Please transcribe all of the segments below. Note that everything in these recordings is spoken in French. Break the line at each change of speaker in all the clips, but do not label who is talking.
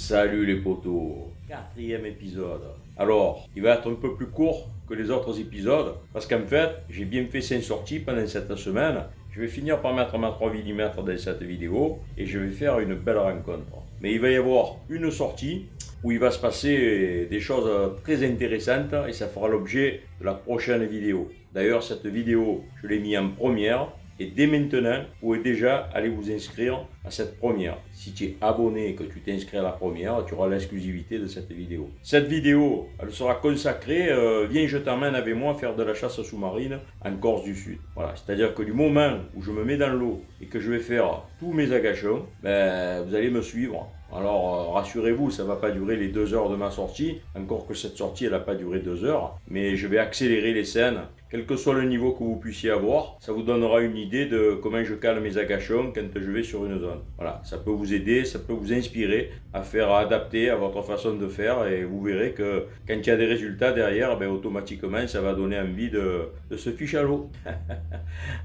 Salut les potos, quatrième épisode. Alors, il va être un peu plus court que les autres épisodes, parce qu'en fait, j'ai bien fait 5 sorties pendant cette semaine. Je vais finir par mettre ma 3 mm dans cette vidéo, et je vais faire une belle rencontre. Mais il va y avoir une sortie où il va se passer des choses très intéressantes, et ça fera l'objet de la prochaine vidéo. D'ailleurs, cette vidéo, je l'ai mise en première. Et dès maintenant, vous pouvez déjà aller vous inscrire à cette première. Si tu es abonné et que tu t'inscris à la première, tu auras l'exclusivité de cette vidéo. Cette vidéo, elle sera consacrée, viens je t'emmène avec moi faire de la chasse sous-marine en Corse du Sud. Voilà, c'est-à-dire que du moment où je me mets dans l'eau et que je vais faire tous mes agachons, vous allez me suivre. Alors rassurez-vous, ça ne va pas durer les 2 heures de ma sortie, encore que cette sortie elle n'a pas duré 2 heures, mais je vais accélérer les scènes. Quel que soit le niveau que vous puissiez avoir, ça vous donnera une idée de comment je cale mes agachons quand je vais sur une zone. Voilà, ça peut vous aider, ça peut vous inspirer à faire adapter à votre façon de faire, et vous verrez que quand il y a des résultats derrière, automatiquement ça va donner envie de se ficher à l'eau.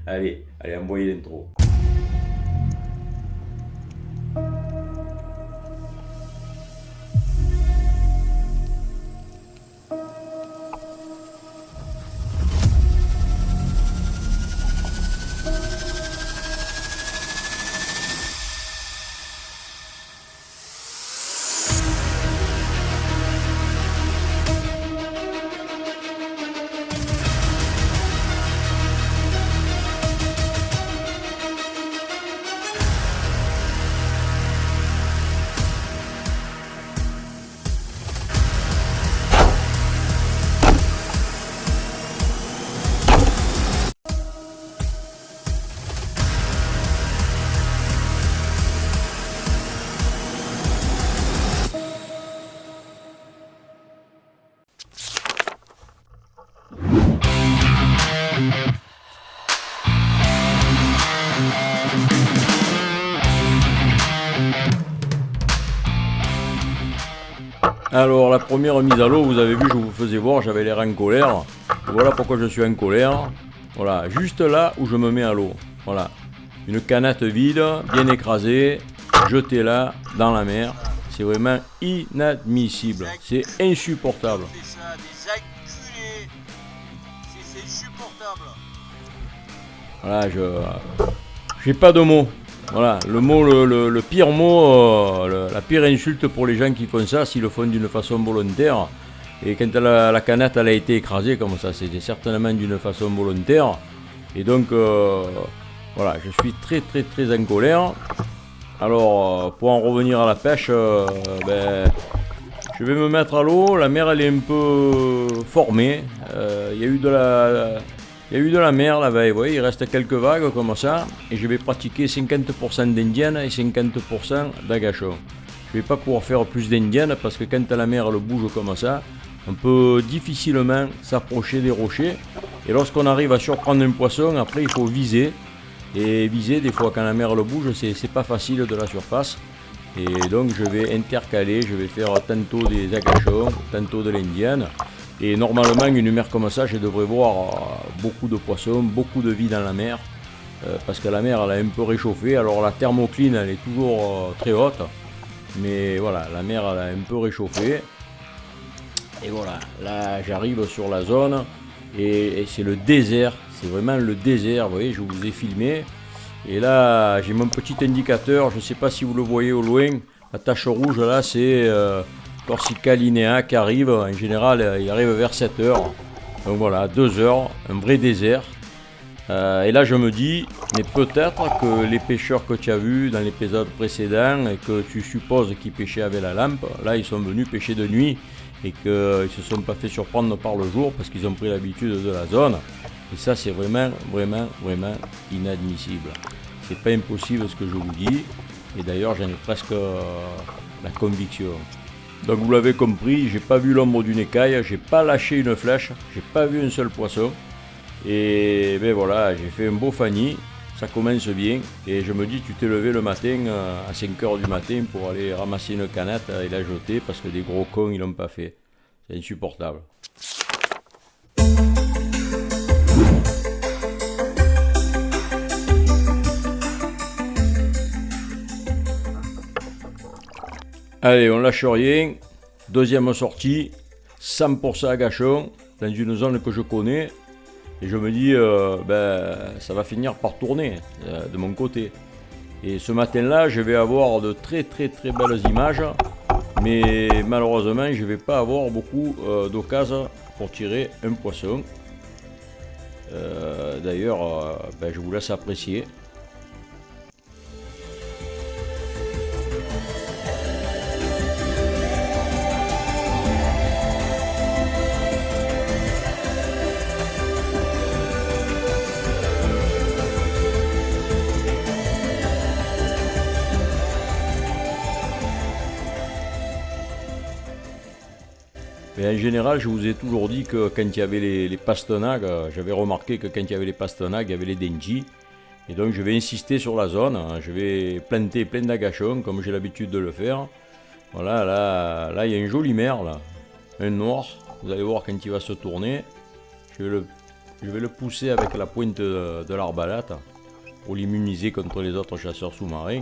Allez, envoyez l'intro. Alors la première mise à l'eau, vous avez vu, je vous faisais voir, j'avais l'air en colère. Voilà pourquoi je suis en colère. Voilà, juste là où je me mets à l'eau. Voilà, une canette vide, bien écrasée, jetée là, dans la mer. C'est vraiment inadmissible, c'est insupportable.
C'est ça, des enculés. C'est insupportable.
Voilà, j'ai pas de mots. Voilà, le pire mot, la pire insulte pour les gens qui font ça, s'ils le font d'une façon volontaire. Et quand la canette elle a été écrasée comme ça, c'était certainement d'une façon volontaire. Et donc, voilà, je suis très très très en colère. Alors, pour en revenir à la pêche, je vais me mettre à l'eau. La mer elle est un peu formée. Il y a eu de la mer la veille, vous voyez, il reste quelques vagues comme ça, et je vais pratiquer 50% d'indienne et 50% d'agachon. Je ne vais pas pouvoir faire plus d'indienne parce que quand la mer elle bouge comme ça, on peut difficilement s'approcher des rochers, et lorsqu'on arrive à surprendre un poisson, après il faut viser, et viser des fois quand la mer elle bouge, c'est pas facile de la surface, et donc je vais intercaler, je vais faire tantôt des agachons, tantôt de l'indienne. Et normalement, une mer comme ça, je devrais voir beaucoup de poissons, beaucoup de vie dans la mer, parce que la mer, elle a un peu réchauffé. Alors la thermocline, elle est toujours très haute, mais voilà, la mer, elle a un peu réchauffé. Et voilà, là, j'arrive sur la zone, et c'est le désert, c'est vraiment le désert. Vous voyez, je vous ai filmé, et là, j'ai mon petit indicateur, je ne sais pas si vous le voyez au loin, la tache rouge, là, c'est... Corsica Linea qui arrive, en général il arrive vers 7 heures, donc voilà, 2 heures, un vrai désert. Et là je me dis, mais peut-être que les pêcheurs que tu as vus dans l'épisode précédent et que tu supposes qu'ils pêchaient avec la lampe, là ils sont venus pêcher de nuit et qu'ils ne se sont pas fait surprendre par le jour parce qu'ils ont pris l'habitude de la zone. Et ça c'est vraiment inadmissible. C'est pas impossible ce que je vous dis, et d'ailleurs j'en ai presque la conviction. Donc vous l'avez compris, j'ai pas vu l'ombre d'une écaille, j'ai pas lâché une flèche, j'ai pas vu un seul poisson. Et voilà, j'ai fait un beau fanny, ça commence bien. Et je me dis, tu t'es levé le matin à 5h du matin pour aller ramasser une canette et la jeter parce que des gros cons ils l'ont pas fait. C'est insupportable. Allez, on lâche rien. Deuxième sortie, 100% agachon, dans une zone que je connais. Et je me dis, ça va finir par tourner de mon côté. Et ce matin-là, je vais avoir de très très très belles images. Mais malheureusement, je ne vais pas avoir beaucoup d'occasions pour tirer un poisson. D'ailleurs, je vous laisse apprécier. Mais en général, je vous ai toujours dit que quand il y avait les pastenagues, j'avais remarqué que quand il y avait les pastenagues, il y avait les denji. Et donc je vais insister sur la zone, je vais planter plein d'agachons comme j'ai l'habitude de le faire. Voilà, là il y a une jolie merle, un noir, vous allez voir quand il va se tourner. Je vais le pousser avec la pointe de l'arbalète pour l'immuniser contre les autres chasseurs sous-marins.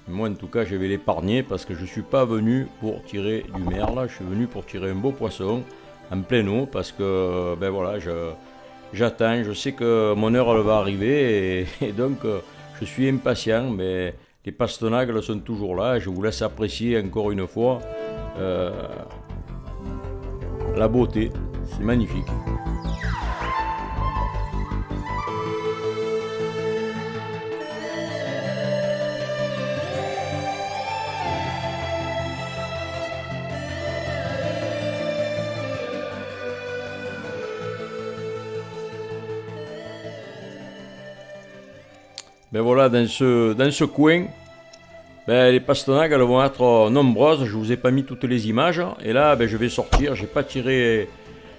Moi en tout cas je vais l'épargner parce que je ne suis pas venu pour tirer du merle, je suis venu pour tirer un beau poisson en pleine eau parce que j'attends, je sais que mon heure elle va arriver et donc je suis impatient, mais les pastenagues sont toujours là. Je vous laisse apprécier encore une fois la beauté, c'est magnifique. Ben voilà, dans ce coin, les pastenagues elles vont être nombreuses. Je vous ai pas mis toutes les images. Et là, je vais sortir. J'ai pas tiré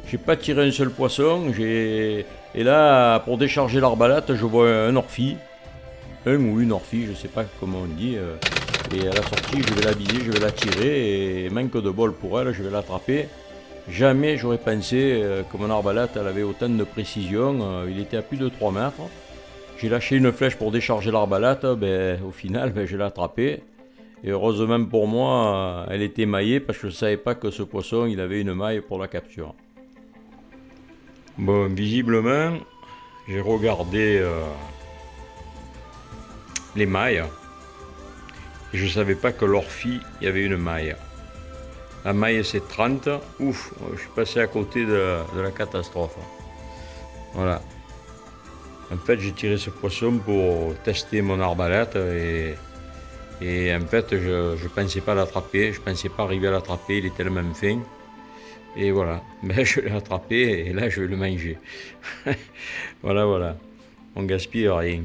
un seul poisson. Et là, pour décharger l'arbalète, je vois un orphi, un ou une orphi, je sais pas comment on dit. Et à la sortie, je vais la viser, je vais la tirer. Et manque de bol pour elle, je vais l'attraper. Jamais j'aurais pensé que mon arbalète elle avait autant de précision. Il était à plus de 3 mètres. J'ai lâché une flèche pour décharger l'arbalète, au final je l'ai attrapée. Et heureusement pour moi, elle était maillée parce que je ne savais pas que ce poisson il avait une maille pour la capture. Bon, visiblement, j'ai regardé les mailles. Et je ne savais pas que l'orphi, il y avait une maille. La maille c'est 30. Ouf, je suis passé à côté de la catastrophe. Voilà. En fait, j'ai tiré ce poisson pour tester mon arbalète et en fait, je ne pensais pas l'attraper, je ne pensais pas arriver à l'attraper, il est tellement fin. Et voilà, je l'ai attrapé et là, je vais le manger. Voilà, on gaspille rien.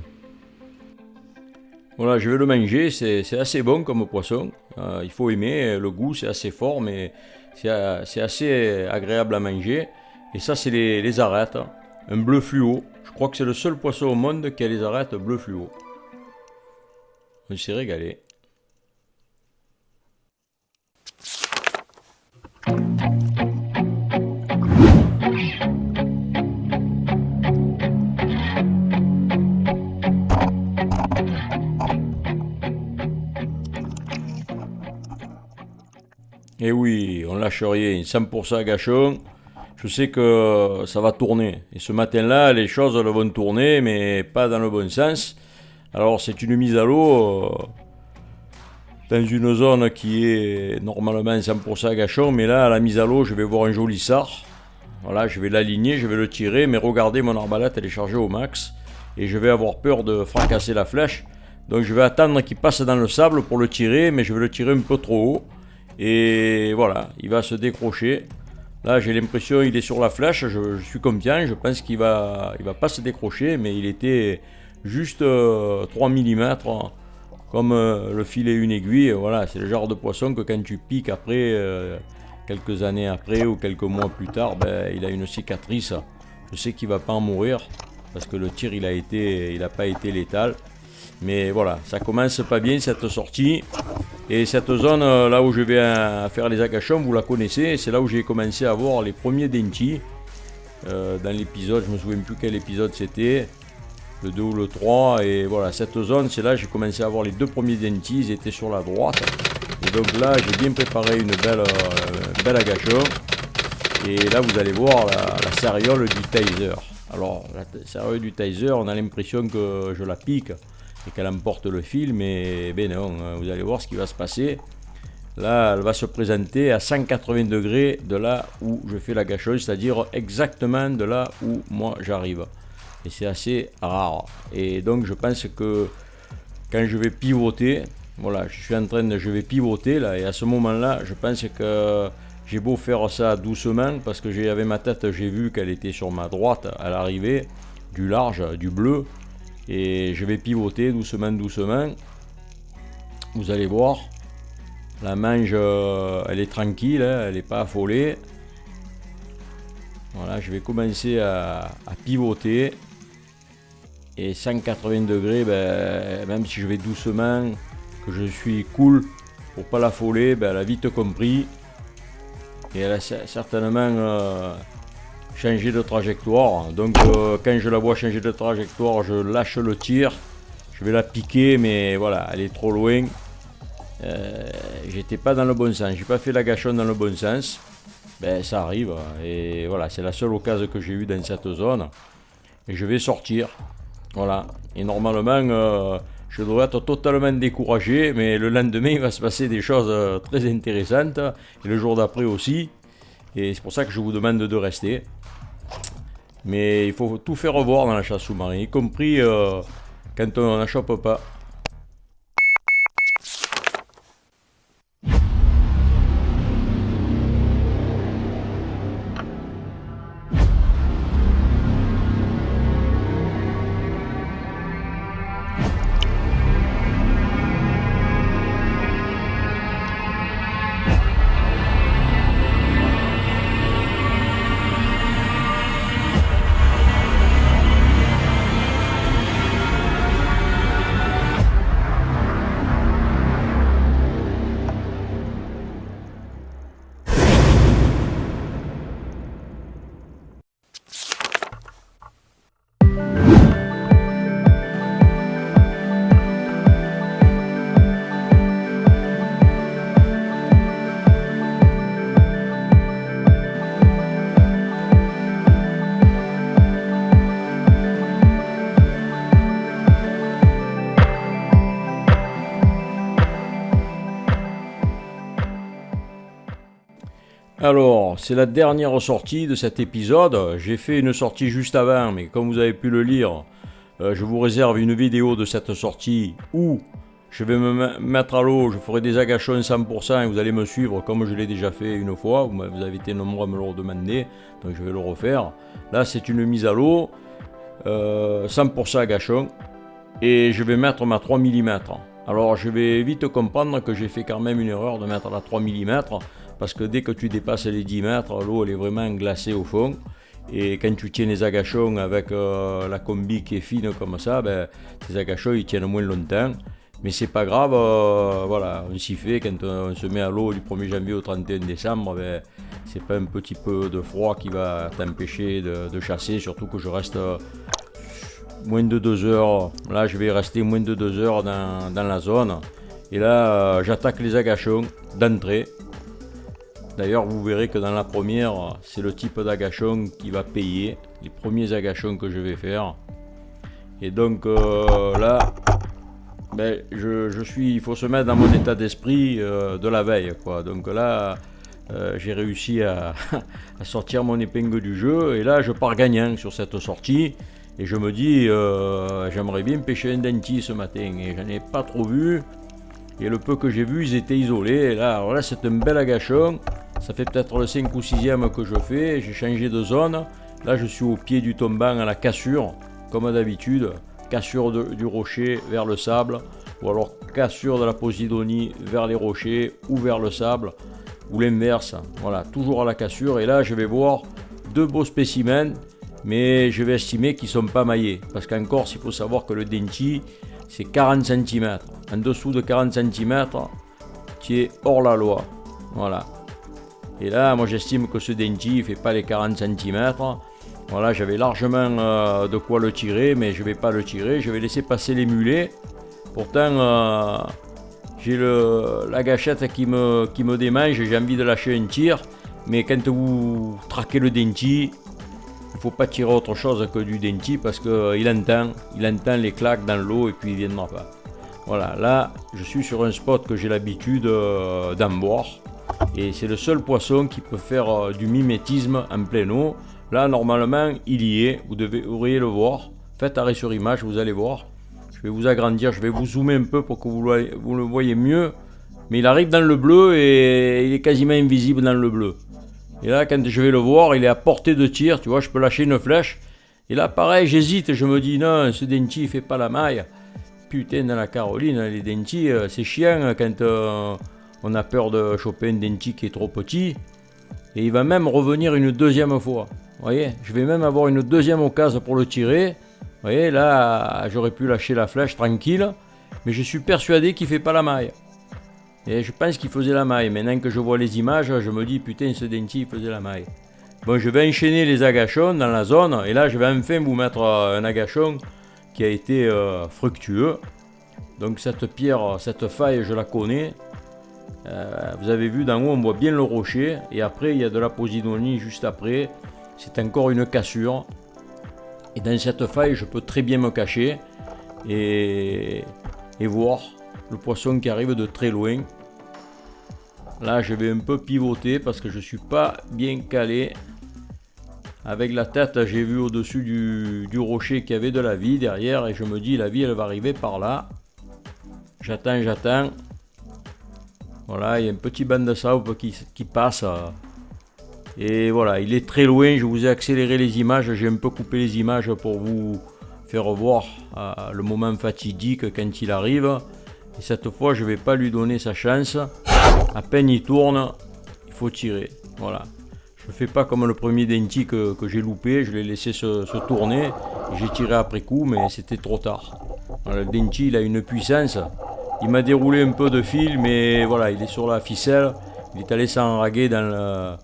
Voilà, je vais le manger, c'est assez bon comme poisson. Il faut aimer, le goût c'est assez fort, mais c'est assez agréable à manger. Et ça, c'est les arêtes, un bleu fluo. Je crois que c'est le seul poisson au monde qui a les arêtes bleu fluo. On s'est régalé. Et oui, on lâche rien, 100% agachon. Je sais que ça va tourner. Et ce matin-là, les choses elles vont tourner, mais pas dans le bon sens. Alors c'est une mise à l'eau dans une zone qui est normalement 100% agachon. Mais là, à la mise à l'eau, je vais voir un joli sard. Voilà, je vais l'aligner, je vais le tirer. Mais regardez, mon arbalète, elle est chargée au max. Et je vais avoir peur de fracasser la flèche. Donc je vais attendre qu'il passe dans le sable pour le tirer. Mais je vais le tirer un peu trop haut. Et voilà, il va se décrocher. Là, j'ai l'impression qu'il est sur la flèche, je suis confiant, je pense qu'il va pas se décrocher, mais il était juste 3 mm, comme le filet une aiguille. Voilà, c'est le genre de poisson que quand tu piques après, quelques années après ou quelques mois plus tard, il a une cicatrice. Je sais qu'il ne va pas en mourir, parce que le tir, il n'a pas été létal. Mais voilà, ça commence pas bien cette sortie. Et cette zone là où je vais faire les agachons, vous la connaissez, c'est là où j'ai commencé à voir les premiers dentis. Dans l'épisode, je ne me souviens plus quel épisode c'était, le 2 ou le 3. Et voilà, cette zone, c'est là que j'ai commencé à voir les deux premiers dentis, ils étaient sur la droite. Et donc là, j'ai bien préparé une belle agachon. Et là, vous allez voir la céréole du Taiser. Alors, la céréole du Taiser, on a l'impression que je la pique et qu'elle emporte le fil, mais ben non, vous allez voir ce qui va se passer. Là, elle va se présenter à 180 degrés de là où je fais la gâchon, c'est-à-dire exactement de là où moi j'arrive. Et c'est assez rare. Et donc, je pense que quand je vais pivoter, voilà, je vais pivoter là, et à ce moment-là, je pense que j'ai beau faire ça doucement, parce que avec ma tête, j'ai vu qu'elle était sur ma droite à l'arrivée, du large, du bleu, et je vais pivoter doucement. Vous allez voir, la manche, elle est tranquille, hein, elle n'est pas affolée. Voilà, je vais commencer à pivoter. Et 180 degrés, ben, même si je vais doucement, que je suis cool pour pas l'affoler, ben, elle a vite compris. Et elle a certainement changé de trajectoire. Donc quand je la vois changer de trajectoire, je lâche le tir. Je vais la piquer, mais voilà, elle est trop loin. J'étais pas dans le bon sens. J'ai pas fait la gâchonne dans le bon sens. Ben, ça arrive. Et voilà, c'est la seule occasion que j'ai eue dans cette zone. Et je vais sortir. Voilà, et normalement, je devrais être totalement découragé, mais le lendemain, il va se passer des choses très intéressantes, et le jour d'après aussi, et c'est pour ça que je vous demande de rester. Mais il faut tout faire revoir dans la chasse sous-marine, y compris quand on n'en chope pas. Alors, c'est la dernière sortie de cet épisode. J'ai fait une sortie juste avant, mais comme vous avez pu le lire, je vous réserve une vidéo de cette sortie où je vais me mettre à l'eau, je ferai des agachons 100% et vous allez me suivre comme je l'ai déjà fait une fois. Vous avez été nombreux à me le demander, donc je vais le refaire. Là, c'est une mise à l'eau, 100% agachon, et je vais mettre ma 3 mm. Alors, je vais vite comprendre que j'ai fait quand même une erreur de mettre la 3 mm. Parce que dès que tu dépasses les 10 mètres, l'eau elle est vraiment glacée au fond. Et quand tu tiens les agachons avec la combi qui est fine comme ça, ben, tes agachons ils tiennent moins longtemps. Mais c'est pas grave, voilà, on s'y fait quand on se met à l'eau du 1er janvier au 31 décembre, ben, c'est pas un petit peu de froid qui va t'empêcher de chasser, surtout que je reste moins de 2 heures. Là, je vais rester moins de 2 heures dans la zone. Et là, j'attaque les agachons d'entrée. D'ailleurs, vous verrez que dans la première, c'est le type d'agachon qui va payer, les premiers agachons que je vais faire. Et donc là, ben, il faut se mettre dans mon état d'esprit de la veille, quoi. Donc là, j'ai réussi à sortir mon épingle du jeu, et là, je pars gagnant sur cette sortie. Et je me dis, j'aimerais bien pêcher un denti ce matin, et j'en ai pas trop vu. Et le peu que j'ai vu, ils étaient isolés. Et là, alors là, c'est un bel agachon. Ça fait peut-être le 5 ou 6e que je fais. J'ai changé de zone. Là, je suis au pied du tombant à la cassure, comme d'habitude. Cassure du rocher vers le sable. Ou alors cassure de la Posidonie vers les rochers ou vers le sable. Ou l'inverse. Voilà, toujours à la cassure. Et là, je vais voir 2 beaux spécimens. Mais je vais estimer qu'ils ne sont pas maillés. Parce qu'en Corse, il faut savoir que le denti, c'est 40 cm. En dessous de 40 cm, tu es hors la loi. Voilà. Et là, moi j'estime que ce denti ne fait pas les 40 cm. Voilà, j'avais largement de quoi le tirer, mais je ne vais pas le tirer. Je vais laisser passer les mulets. Pourtant, j'ai la gâchette qui me démange, j'ai envie de lâcher un tir. Mais quand vous traquez le denti, il ne faut pas tirer autre chose que du denti parce qu'il entend les claques dans l'eau et puis il ne viendra pas. Voilà, là je suis sur un spot que j'ai l'habitude d'en boire. Et c'est le seul poisson qui peut faire du mimétisme en pleine eau. Là, normalement, il y est. Vous devriez le voir. Faites arrêt sur image, vous allez voir. Je vais vous agrandir, je vais vous zoomer un peu pour que vous le voyez mieux. Mais il arrive dans le bleu et il est quasiment invisible dans le bleu. Et là, quand je vais le voir, il est à portée de tir. Tu vois, je peux lâcher une flèche. Et là, pareil, j'hésite. Je me dis, non, ce denti, il fait pas la maille. Putain, dans la Caroline, les dentis, c'est chiant quand on a peur de choper un denti qui est trop petit. Et il va même revenir une deuxième fois. Vous voyez, je vais même avoir une deuxième occasion pour le tirer. Vous voyez, là, j'aurais pu lâcher la flèche tranquille. Mais je suis persuadé qu'il ne fait pas la maille. Et je pense qu'il faisait la maille. Maintenant que je vois les images, je me dis, putain, ce denti, il faisait la maille. Bon, je vais enchaîner les agachons dans la zone. Et là, je vais enfin vous mettre un agachon qui a été fructueux. Donc cette pierre, cette faille, je la connais. Vous avez vu d'en haut, on voit bien le rocher. Et après, il y a de la posidonie juste après. C'est encore une cassure. Et dans cette faille, je peux très bien me cacher et voir le poisson qui arrive de très loin. Là, je vais un peu pivoter parce que je ne suis pas bien calé. Avec la tête, j'ai vu au-dessus du rocher qu'il y avait de la vie derrière. Et je me dis, la vie, elle va arriver par là. J'attends. Voilà, il y a un petit banc de sable qui passe. Et voilà, il est très loin. Je vous ai accéléré les images. J'ai un peu coupé les images pour vous faire voir le moment fatidique quand il arrive. Et cette fois, je ne vais pas lui donner sa chance. À peine il tourne, il faut tirer. Voilà. Je ne fais pas comme le premier denti que j'ai loupé. Je l'ai laissé se tourner. J'ai tiré après coup, mais c'était trop tard. Voilà, le denti, il a une puissance. Il m'a déroulé un peu de fil, mais voilà, il est sur la ficelle. Il est allé s'enraguer dans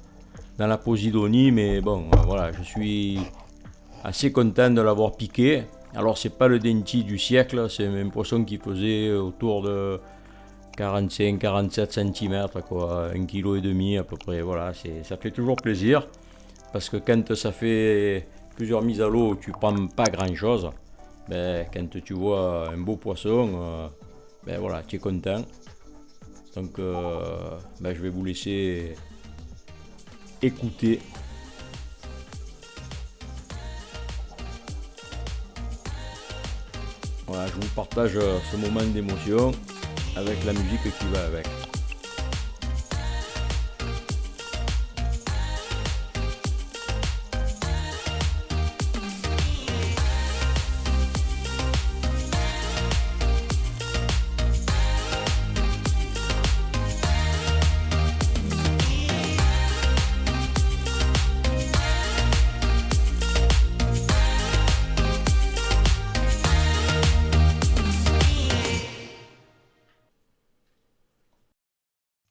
la posidonie, mais bon, voilà, je suis assez content de l'avoir piqué. Alors, c'est pas le denti du siècle, c'est un poisson qui faisait autour de 45-47 cm, quoi, 1,5 kg à peu près. Voilà, ça fait toujours plaisir parce que quand ça fait plusieurs mises à l'eau, tu prends pas grand chose. Ben, quand tu vois un beau poisson, ben voilà, tu es content. Donc, ben, je vais vous laisser écouter. Voilà, je vous partage ce moment d'émotion avec la musique qui va avec.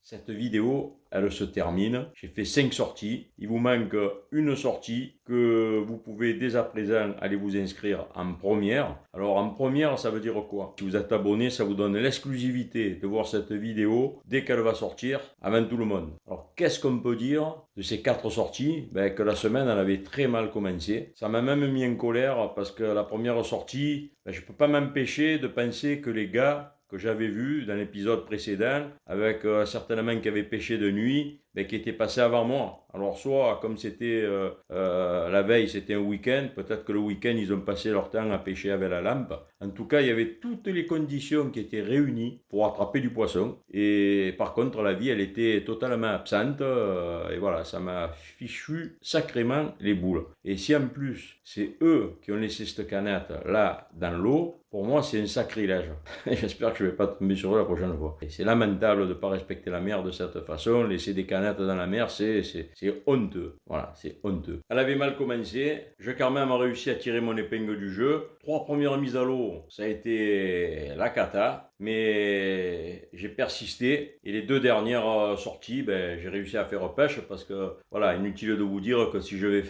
Cette vidéo, elle se termine. J'ai fait 5 sorties. Il vous manque une sortie que vous pouvez dès à présent aller vous inscrire en première. Alors en première, ça veut dire quoi? Si vous êtes abonné, ça vous donne l'exclusivité de voir cette vidéo dès qu'elle va sortir avant tout le monde. Alors qu'est-ce qu'on peut dire de ces 4 sorties? Ben, que la semaine, elle avait très mal commencé. Ça m'a même mis en colère parce que la première sortie, ben, je ne peux pas m'empêcher de penser que les gars que j'avais vu dans l'épisode précédent, avec certainement qui avait pêché de nuit, mais qui était passé avant moi. Alors soit, comme c'était la veille, c'était un week-end, peut-être que le week-end, ils ont passé leur temps à pêcher avec la lampe. En tout cas, il y avait toutes les conditions qui étaient réunies pour attraper du poisson. Et par contre, la vie, elle était totalement absente. Et voilà, ça m'a fichu sacrément les boules. Et si en plus, c'est eux qui ont laissé cette canette là, dans l'eau, pour moi, c'est un sacrilège. J'espère que je ne vais pas tomber sur eux la prochaine fois. Et c'est lamentable de ne pas respecter la mer de cette façon. Laisser des canettes dans la mer, c'est C'est honteux. Voilà, c'est honteux. Elle avait mal commencé. J'ai quand même réussi à tirer mon épingle du jeu. 3 premières mises à l'eau, ça a été la cata. Mais j'ai persisté. Et les 2 dernières sorties, j'ai réussi à faire pêche parce que, voilà, inutile de vous dire que si je vais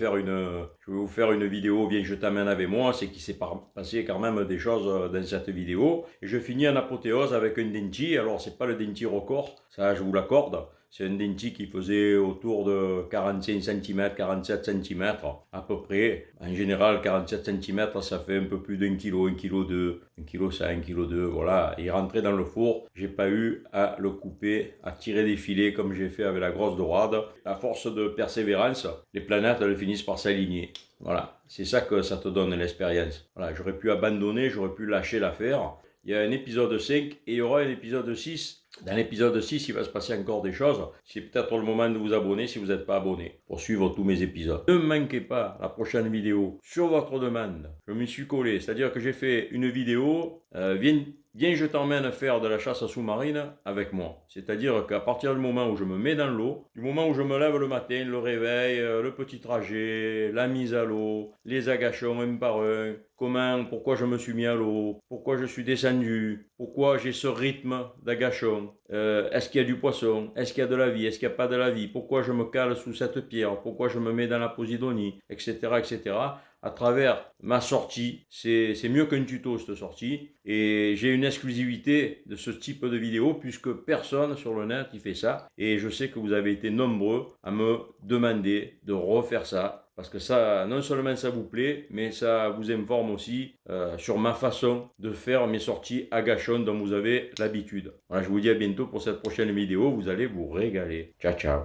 vous faire une vidéo, viens, je t'amène avec moi, c'est qu'il s'est passé quand même des choses dans cette vidéo. Et je finis en apothéose avec un denti. Alors, c'est pas le denti record, ça, je vous l'accorde. C'est un denti qui faisait autour de 45 cm, 47 cm à peu près. En général, 47 cm, ça fait un peu plus d'1 kg, 1 kg 2, 1 kg 100, 1 kg 2, voilà. Il rentrait dans le four, j'ai pas eu à le couper, à tirer des filets comme j'ai fait avec la grosse dorade. À force de persévérance, les planètes, elles finissent par s'aligner. Voilà, c'est ça que ça te donne l'expérience. Voilà, j'aurais pu abandonner, j'aurais pu lâcher l'affaire. Il y a un épisode 5 et il y aura un épisode 6. Dans l'épisode 6, il va se passer encore des choses. C'est peut-être le moment de vous abonner si vous n'êtes pas abonné pour suivre tous mes épisodes. Ne manquez pas la prochaine vidéo sur votre demande. Je m'y suis collé, c'est-à-dire que j'ai fait une vidéo, viens, je t'emmène faire de la chasse sous-marine avec moi. C'est-à-dire qu'à partir du moment où je me mets dans l'eau, du moment où je me lève le matin, le réveil, le petit trajet, la mise à l'eau, les agachons un par un, pourquoi je me suis mis à l'eau, pourquoi je suis descendu, pourquoi j'ai ce rythme d'agachon, est-ce qu'il y a du poisson, est-ce qu'il y a de la vie, est-ce qu'il n'y a pas de la vie, pourquoi je me cale sous cette pierre, pourquoi je me mets dans la posidonie, etc., etc. À travers ma sortie, c'est mieux qu'un tuto cette sortie, et j'ai une exclusivité de ce type de vidéo puisque personne sur le net qui fait ça, et je sais que vous avez été nombreux à me demander de refaire ça. Parce que ça, non seulement ça vous plaît, mais ça vous informe aussi sur ma façon de faire mes sorties à gachon dont vous avez l'habitude. Voilà, je vous dis à bientôt pour cette prochaine vidéo. Vous allez vous régaler. Ciao, ciao.